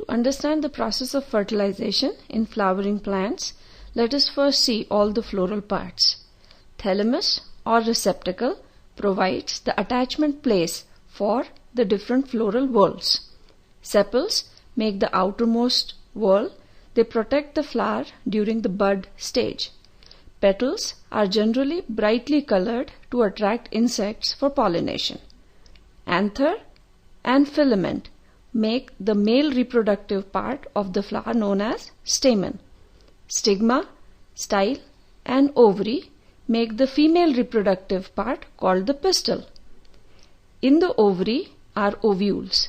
understand the process of fertilization in flowering plants, let us first see all the floral parts. Thalamus or receptacle provides the attachment place for the different floral whorls. Sepals make the outermost whorl. They protect the flower during the bud stage. Petals are generally brightly colored to attract insects for pollination. Anther and filament make the male reproductive part of the flower known as stamen. Stigma, style, and ovary make the female reproductive part called the pistil. In the ovary are ovules.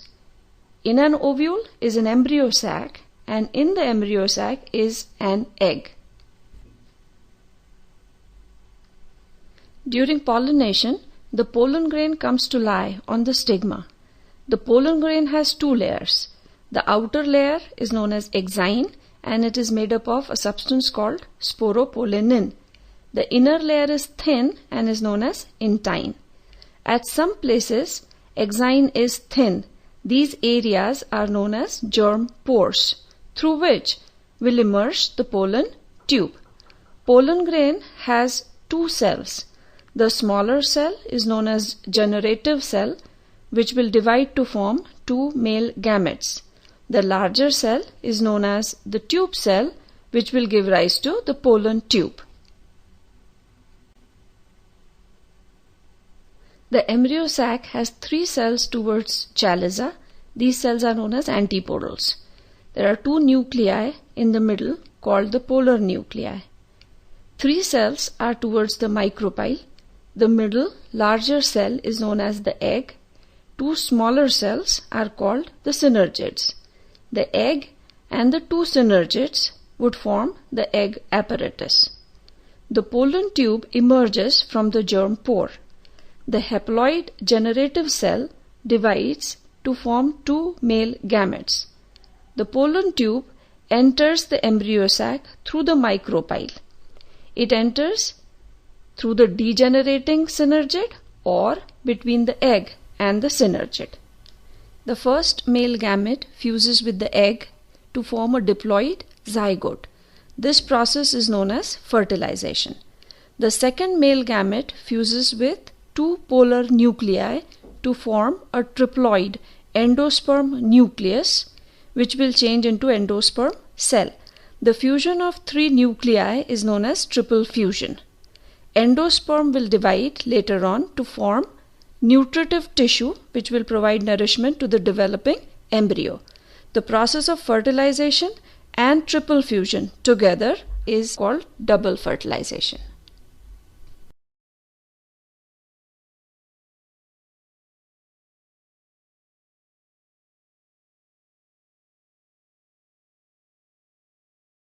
In an ovule is an embryo sac, and in the embryo sac is an egg. During pollination, the pollen grain comes to lie on the stigma. The pollen grain has two layers. The outer layer is known as exine, and it is made up of a substance called sporopollenin. The inner layer is thin and is known as intine. At some places, exine is thin. These areas are known as germ pores, through which will emerge the pollen tube. Pollen grain has two cells. The smaller cell is known as generative cell, which will divide to form two male gametes. The larger cell is known as the tube cell, which will give rise to the pollen tube. The embryo sac has three cells towards chaliza. These cells are known as antipodals. There are two nuclei in the middle called the polar nuclei. Three cells are towards the micropyle. The middle, larger cell is known as the egg. Two smaller cells are called the synergids. The egg and the two synergids would form the egg apparatus. The pollen tube emerges from the germ pore. The haploid generative cell divides to form two male gametes. The pollen tube enters the embryo sac through the micropyle. It enters through the degenerating synergid or between the egg and the synergid. The first male gamete fuses with the egg to form a diploid zygote. This process is known as fertilization. The second male gamete fuses with two polar nuclei to form a triploid endosperm nucleus, which will change into endosperm cell. The fusion of three nuclei is known as triple fusion. Endosperm will divide later on to form nutritive tissue, which will provide nourishment to the developing embryo. The process of fertilization and triple fusion together is called double fertilization.